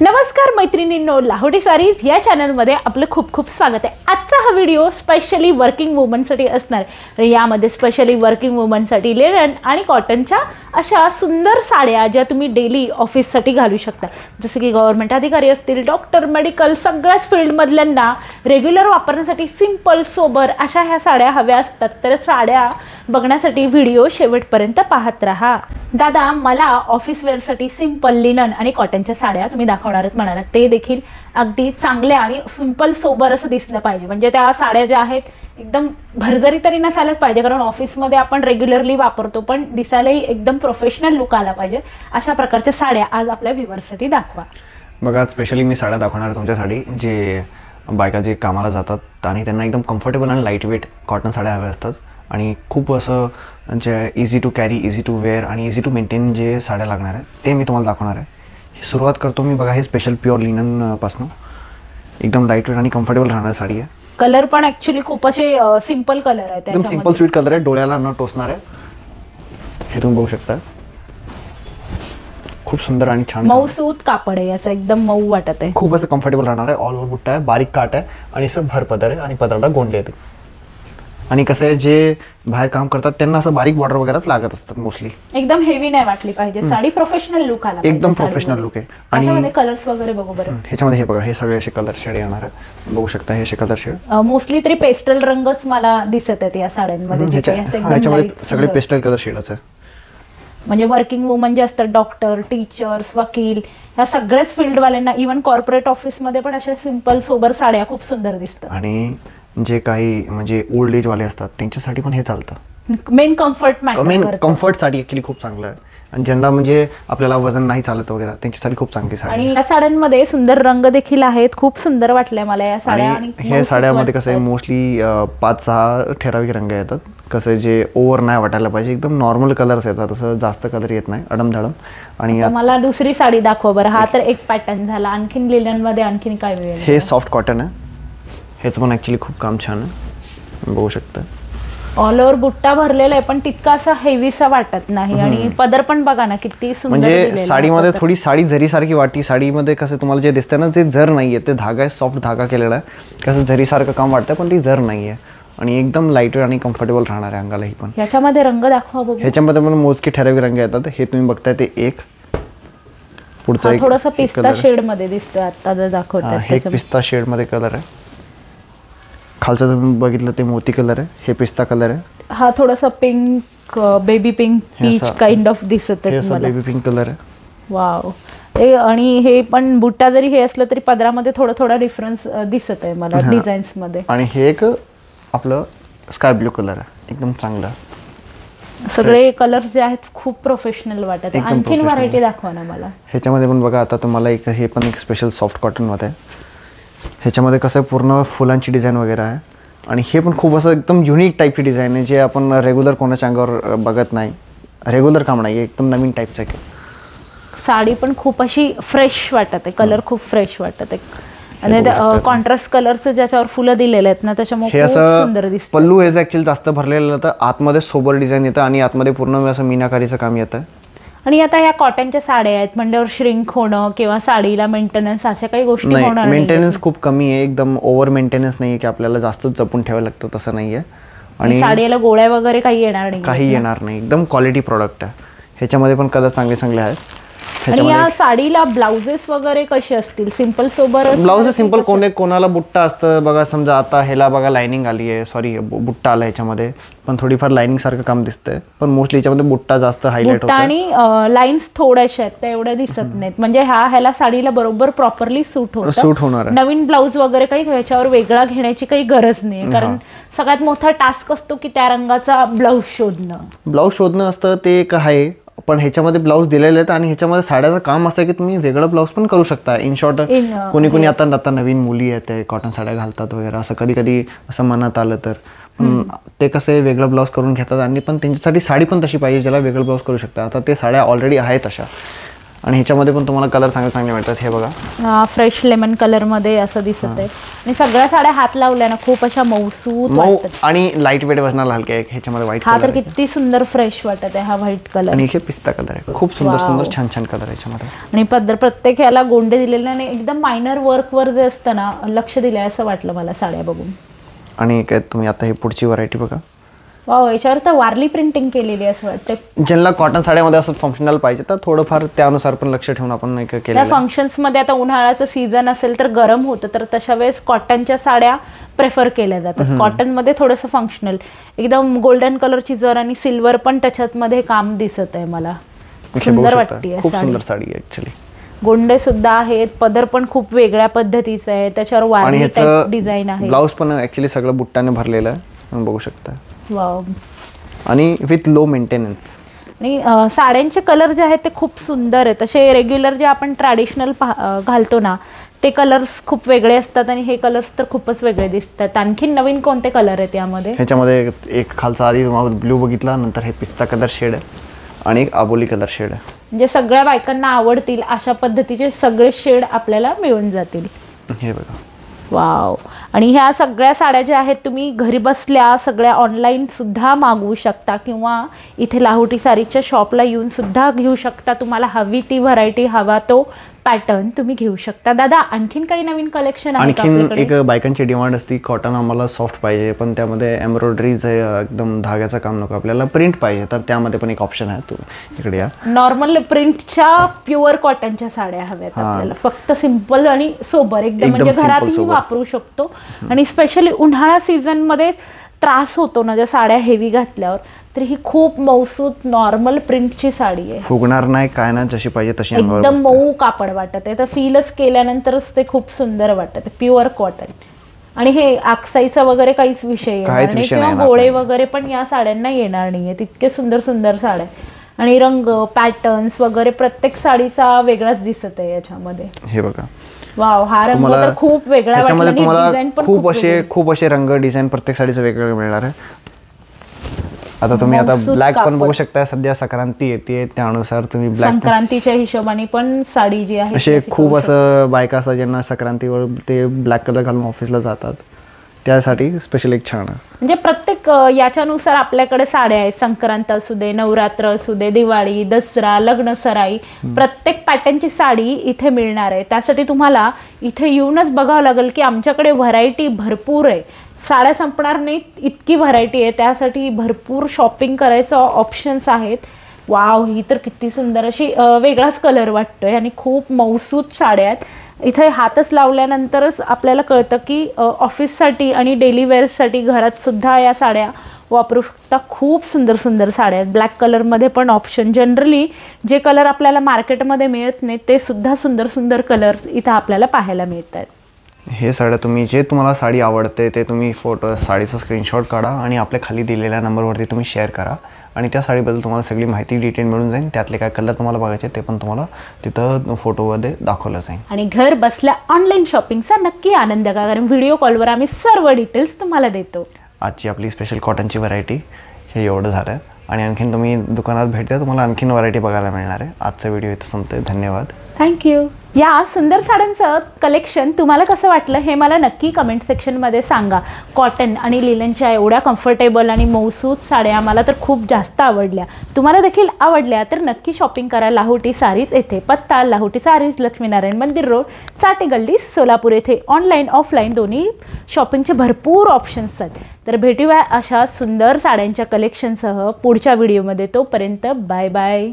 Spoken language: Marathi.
नमस्कार मैत्रिणींनो, लाहोटी सारीज या चॅनलमध्ये आपलं खूप खूप स्वागत आहे। आजचा हा व्हिडिओ स्पेशली वर्किंग वुमनसाठी असणार आहे। यामध्ये स्पेशली वर्किंग वुमनसाठी लेलन आणि कॉटनच्या अशा सुंदर साड्या ज्या तुम्ही डेली ऑफिससाठी घालू शकता, जसे की गव्हर्नमेंट अधिकारी असतील, डॉक्टर, मेडिकल, सगळ्याच फील्डमधल्यांना रेग्युलर वापरण्यासाठी सिंपल सोबर अशा ह्या साड्या हव्या असतात। तर साड्या बघण्यासाठी व्हिडिओ शेवटपर्यंत पाहत राहा। दादा, मला ऑफिस वेअरसाठी सिंपल लिनन आणि कॉटनच्या साड्या तुम्ही दाखवणार म्हणाला, ते देखील अगदी चांगल्या आणि सिंपल सोबर असं दिसलं पाहिजे। म्हणजे त्या साड्या ज्या आहेत एकदम भरजरी तरी नसायलाच पाहिजे, कारण ऑफिसमध्ये आपण रेग्युलरली वापरतो, पण दिसायलाही एकदम प्रोफेशनल लुक आला पाहिजे। अशा प्रकारच्या साड्या आज आपल्या व्ह्यूअर्ससाठी दाखवा। बघा, स्पेशली मी साड्या दाखवणार आहे तुमच्यासाठी जे बायका जे कामाला जातात आणि त्यांना एकदम कम्फर्टेबल आणि लाईट वेट कॉटन साड्या हव्या असतात आणि खूप असं जे easy to carry, easy to wear आणि इझी टू मेंटेन जे साड्या लागणार आहेत ते मी तुम्हाला दाखवणार आहे। सुरुवात करतो मी, बघा, हे स्पेशल प्युअर लिनन पासून एकदम लाईट वेट आणि कम्फर्टेबल राहणार साडी आहे। कलर पण ॲक्च्युअली खूप असे सिंपल कलर आहेत, एकदम सिंपल स्वीट कलर आहे, डोळ्याला न टोचणार आहे। हे तुम्ही बघू शकता, खूप सुंदर आणि छान मऊसूत कापड आहे, याचं एकदम मऊ वाटत आहे, खूप असं कम्फर्टेबल राहणार आहे। ऑल ओव्हर बुट्टा आहे, बारीक काट आहे आणि असं भर पदर आहे आणि पदराला गोंडे आहेत। आणि कसं आहे, जे बाहेर काम करतात त्यांना असं बारीक बॉर्डर वगैरेच लागत असतात मोस्टली। एकदम हेवी नाही वाटली पाहिजे साडी, प्रोफेशनल लुक आला, एकदम प्रोफेशनल लुक आहे। आणि ह्यामध्ये कलर्स वगैरे बघू बरं। ह्याच्यामध्ये हे बघा, हे सगळे असे कलर शेड येणार आहे, बघू शकता। हे असे कलर शेड मोस्टली तरी पेस्टल रंगच मला दिसत आहेत या साड्यांमध्ये। ह्याच्यामध्ये सगळे पेस्टल कलर शेडच आहे। म्हणजे वर्किंग वुमन जे असतात, डॉक्टर, टीचर्स, वकील, ह्या सगळ्याच फील्डवाल्यांना, इव्हन कॉर्पोरेट ऑफिसमध्ये पण अशा सिंपल सोबर साड्या खूप सुंदर दिसतात। आणि जे काही म्हणजे ओल्ड एज वाले असतात त्यांच्यासाठी पण हे चालतं। मेन कम्फर्टसाठी ॲक्च्युली खूप चांगलं आहे। आणि ज्यांना म्हणजे आपल्याला वजन नाही चालत वगैरे त्यांच्यासाठी खूप चांगली साडी। आणि या साड्यांमध्ये सुंदर रंग देखील आहेत, खूप सुंदर वाटल्या मला या साड्या। आणि हे साड्यामध्ये कसं आहे, मोस्टली 5-6 ठराविक रंग येतात, कसं जे ओव्हर नाही वाटायला पाहिजे, एकदम नॉर्मल कलर्स येतात, असं जास्त कलर येत नाही अडमधडम। आणि मला दुसरी साडी दाखवा बरं। हा तर एक पॅटर्न झाला, आणखीन लिनन मध्ये आणखीन काय मिळेल? हे सॉफ्ट कॉटन आहे, हेच पण ॲक्च्युली खूप काम छान आहे, बघू शकता। ऑल ओव्हर बुट्टा भरलेला आहे, पण तितका असा हेवीसा वाटत नाही। आणि पदर पण बघा ना किती सुंदर, म्हणजे साडीमध्ये थोडी साडी झरीसारखी वाटते। साडीमध्ये कसं तुम्हाला जे दिसतंय ना, ते झर नाहीये, ते धागा आहे, सॉफ्ट धागा केलेला आहे, कसं झरीसारखं काम वाटतं, पण ती झर नाहीये आणि एकदम लाईट वेट आणि कम्फर्टेबल राहणार आहे अंगालाही पण। याच्यामध्ये रंग दाखवा बघू। ह्याच्यामध्ये पण मोजके ठराविक रंग येतात, हे तुम्ही बघताय ते एक पुढचा एक थोडासा पिस्ता शेड मध्ये दिसतोय आता जर दाखवतात, हे पिस्ता शेड मध्ये कलर आहे। खालचं तुम्ही बघितलं ते मोती कलर आहे, हे पिस्ता कलर आहे। हा थोडासा pink, baby pink, peach kind of दिसत आहे मला, बेबी पिंक कलर आहे। वाव। आणि हे पण बुट्टा जरी हे असलं तरी पदरामध्ये थोडा डिफरन्स दिसत आहे मला डिझाईन्स मध्ये। आणि हे एक आपलं स्काय ब्लू कलर आहे, एकदम चांगला। सगळे कलर्स जे आहेत खूप प्रोफेशनल वाटत आहे। आणखीन व्हरायटी दाखवा ना मला। ह्याच्यामध्ये पण बघा, आता तुम्हाला एक हे पण एक स्पेशल सॉफ्ट कॉटन मध्ये आहे। ह्याच्यामध्ये कसं पूर्ण फुलांची डिझाईन वगैरे आहे आणि हे पण खूप असं एकदम युनिक टाईपची डिझाईन आहे, जे आपण रेग्युलर कोणाच्या अंगावर बघत नाही, रेग्युलर काम नाही, एकदम नवीन टाईपचं आहे। साडी पण खूप अशी फ्रेश वाटत आहे, कलर खूप फ्रेश वाटत आहे। आणि कॉन्ट्रास्ट कलरचं ज्याच्यावर फुलं दिलेले आहेत ना, त्याच्यामुळे खूप सुंदर दिसतं। पल्लू हे ऍक्च्युअली जास्त भरलेलं तर आतमध्ये सोबर डिझाईन येतं आणि आतमध्ये पूर्ण असं मीनाकारीचं काम येतं। आणि आता ह्या कॉटनच्या साड्या आहेत म्हणल्यावर श्रिंक होणं किंवा साडीला मेंटेनन्स अशा काही गोष्टी होणार नाही। मेंटेनन्स खूप कमी आहे, एकदम ओव्हर मेंटेनन्स नाहीये की आपल्याला जास्त जपून ठेवायला लागतं, तसं नाहीये। आणि साडीला गोळ्या वगैरे काही येणार नाही, काही येणार नाही, एकदम क्वालिटी प्रोडक्ट आहे। ह्याच्यामध्ये पण कलर चांगले चांगले आहेत। आणि या साडीला ब्लाउजेस वगैरे कसे असतील? सिंपल सोबर ब्लाउज सिंपल, कोणाला बुट्टा असतं बघा, समजा आता ह्याला बघा लाइनिंग आली आहे, सॉरी बुट्टा आला ह्याच्यामध्ये, पण थोडीफार लाइनिंग सारखं काम दिसतंय, पण मोस्टली ह्याच्यामध्ये बुट्टा जास्त हायलाइट होतो आणि लाईन्स थोड्याशा आहेत त्या एवढ्या दिसत नाहीत। म्हणजे ह्याला साडीला बरोबर प्रॉपरली सूट होणार। नवीन ब्लाउज वगैरे काही ह्याच्यावर वेगळा घेण्याची काही गरज नाही, कारण सगळ्यात मोठा टास्क असतो की त्या रंगाचा ब्लाउज शोधणं असतं, ते एक आहे। पण ह्याच्यामध्ये ब्लाऊज दिलेले आहेत आणि ह्याच्यामध्ये साड्याचं काम असं आहे की तुम्ही वेगळं ब्लाऊज पण करू शकता। इन शॉर्ट, कोणी आता नवीन मुली आहेत ते कॉटन साड्या घालतात वगैरे, असं कधी असं मनात आलं तर पण ते कसं वेगळं ब्लाऊज करून घेतात। आणि पण त्यांच्यासाठी साडी पण तशी पाहिजे ज्याला वेगळं ब्लाऊज करू शकता। आता ते साड्या ऑलरेडी आहेत अशा, आणि ह्याच्यामध्ये पण तुम्हाला कलर चांगले चांगले मिळतात. हे बघा फ्रेश लेमन कलर मध्ये असं दिसत आहे. आणि सगळ्या साड्या हात लावल्या ना खूप अशा मऊसूत वाटतात आणि लाईट वेट बसणार हलके. ह्याच्यामध्ये व्हाईट हा तर किती सुंदर फ्रेश वाटत आहे हा व्हाईट कलर. आणि हे पिस्ता कलर आहे. खूप सुंदर सुंदर छान छान कलर आहे याच्यामध्ये. आणि प्रत्येक याला गोंडे दिलेले आणि एकदम मायनर वर्क वर जे असतं ना लक्ष दिलंय असं वाटलं मला साड्या बघून. आणि काय तुम्ही आता ही पुढची व्हरायटी बघा. वाव, याच्यावर तर वारली प्रिंटिंग केलेली असं वाटतं. ज्यांना कॉटन साड्यामध्ये असं फंक्शनल पाहिजे तर थोडंफार त्यानुसार पण लक्ष ठेवून आपण नाही केलं. त्या फंक्शन्स मध्ये आता उन्हाळ्याचं सीझन असेल तर गरम होतं तर तशा वेळेस कॉटनच्या साड्या प्रेफर केल्या जातात. कॉटन मध्ये थोडंसं फंक्शनल एकदम गोल्डन कलरची जर आणि सिल्वर पण त्याच्यात मध्ये काम दिसत आहे मला. सुंदर वाटते खूप सुंदर साडी आहे ऍक्च्युली. गोंडे सुद्धा आहेत. पदर पण खूप वेगळ्या पद्धतीचं आहे. त्याच्यावर वारली टाइप डिझाईन आहे. ब्लाउज पण ऍक्च्युली सगळं बुट्टाने भरलेलं आहे बघू शकता. वाव. आणि विथ लो मेंटेनन्स. आणि साड्यांचे कलर जे आहेत ते खूप सुंदर आहेत. तसे रेग्युलर जे आपण ट्रॅडिशनल घालतो ना ते कलर्स खूप वेगळे असतात आणि हे कलर्स तर खूपच वेगळे दिसतात. आणखीन नवीन कोणते कलर आहेत यामध्ये? ह्याच्यामध्ये एक खालचा आधी तुम्हाला ब्ल्यू बघितला, नंतर हे पिस्ता कलर शेड आहे आणि एक आबोली कलर शेड आहे. म्हणजे सगळ्या बायकांना आवडतील अशा पद्धतीचे सगळे शेड आपल्याला मिळून जातील. हे बघा. वाव. आणि ह्या सगळ्या साड्या ज्या आहेत तुम्ही घरी बसल्या सगळ्या ऑनलाईन सुद्धा मागवू शकता किंवा इथे लाहोटी सारीच्या शॉपला येऊन सुद्धा घेऊ शकता. तुम्हाला हवी ती व्हरायटी, हवा तो पॅटर्न तुम्ही घेऊ शकता. दादा आणखीन काही नवीन कलेक्शन आहे? आणखीन एक बायकांची डिमांड असते कॉटन आम्हाला सॉफ्ट पाहिजे पण त्यामध्ये एम्ब्रॉयडरीचं एकदम धाग्याचं काम नको, आपल्याला प्रिंट पाहिजे, तर त्यामध्ये पण एक ऑप्शन आहे. तू इकडे या. नॉर्मल प्रिंटच्या प्युअर कॉटनच्या साड्या हव्यात आपल्याला, फक्त सिंपल आणि सोबर एकदम, म्हणजे घरातही वापरू शकतो. आणि स्पेशली उन्हाळा सीझन मध्ये त्रास होतो ना ज्या साड्या हेवी घातल्यावर, तर ही खूप मौसूत नॉर्मल प्रिंटची साडी आहे. फुगणार नाही काय ना, जशी पाहिजे तशी एकदम मऊ कापड वाटत आहे. तर फीलच केल्यानंतरच ते खूप सुंदर वाटत आहे. Pure cotton. आणि हे आक्साईचा वगैरे काहीच विषय येणार नाही किंवा गोळे वगैरे पण या साड्यांना येणार नाहीये. तितके सुंदर सुंदर साड्या आणि रंग पॅटर्न्स वगैरे प्रत्येक साडीचा वेगळाच दिसत आहे याच्यामध्ये. हे बघा. वाव, हा रंग तर खूप वेगळा वाटला. त्याच्यामध्ये तुम्हाला खूप असे रंग डिझाईन प्रत्येक साडीचं वेगवेगळं मिळणार आहे. आता तुम्ही आता ब्लॅक पण बघू शकता. सध्या संक्रांती येते त्यानुसार तुम्ही ब्लॅक संक्रांतीच्या हिशोबाने पण साडी जी आहे असे खूप असं बायका असतात ज्यांना संक्रांतीवर ते ब्लॅक कलर घालून ऑफिसला जातात, त्यासाठी स्पेशल एक छान आहे. म्हणजे प्रत्येक याच्यानुसार आपल्याकडे साड्या आहेत. संक्रांत असू दे, नवरात्र असू दे, दिवाळी, दसरा, लग्न सराई, प्रत्येक पॅटर्नची साडी इथे मिळणार आहे. त्यासाठी तुम्हाला इथे येऊनच बघावं लागेल की आमच्याकडे व्हरायटी भरपूर आहे. साड्या संपणार नाहीत इतकी व्हरायटी आहे. त्यासाठी भरपूर शॉपिंग करायचं ऑप्शन्स आहेत. वाव, ही तर किती सुंदर अशी वेगळाच कलर वाटतोय आणि खूप मौसूत साड्या आहेत. इथे हातच लावल्यानंतरच आपल्याला कळतं की ऑफिससाठी आणि डेली वेअर्ससाठी घरात सुद्धा या साड्या वापरू शकता. खूप सुंदर सुंदर साड्या आहेत. ब्लॅक कलरमध्ये पण ऑप्शन, जनरली जे कलर आपल्याला मार्केटमध्ये मिळत नाही ते सुद्धा सुंदर सुंदर कलर्स इथं आपल्याला पाहायला मिळतात. हे साड्या तुम्ही जे तुम्हाला साडी आवडते ते तुम्ही फोटो साडीचा स्क्रीनशॉट काढा आणि आपल्या खाली दिलेल्या नंबरवरती तुम्ही शेअर करा आणि त्या साडीबद्दल तुम्हाला सगळी माहिती डिटेल मिळून जाईल. त्यातले काय कलर तुम्हाला बघायचे ते पण तुम्हाला तिथं फोटोमध्ये दाखवलं जाईल. आणि घर बसल्या ऑनलाईन शॉपिंगचा नक्की आनंद घ्या, कारण व्हिडिओ कॉलवर आम्ही सर्व डिटेल्स तुम्हाला देतो. आजची आपली स्पेशल कॉटनची व्हरायटी हे एवढं झालं आणि आणखीन तुम्ही दुकानात भेट द्या, तुम्हाला आणखीन व्हरायटी बघायला मिळणार आहे. आजचा व्हिडिओ इथं संपतोय. धन्यवाद. थँक्यू. या सुंदर साड्यांचं कलेक्शन तुम्हाला कसं वाटलं हे मला नक्की कमेंट सेक्शनमध्ये सांगा. कॉटन आणि लिननच्या एवढ्या कम्फर्टेबल आणि मौसूत साड्या मला तर खूप जास्त आवडल्या. तुम्हाला देखील आवडल्या तर नक्की शॉपिंग करा लाहोटी सारीज येथे. पत्ता लाहोटी सारीज, लक्ष्मीनारायण मंदिर रोड, चाटे गल्ली, सोलापूर येथे. ऑनलाईन ऑफलाईन दोन्ही शॉपिंगचे भरपूर ऑप्शन्स आहेत. तर भेटूया अशा सुंदर साड्यांच्या कलेक्शनसह पुढच्या व्हिडिओमध्ये. तोपर्यंत बाय बाय.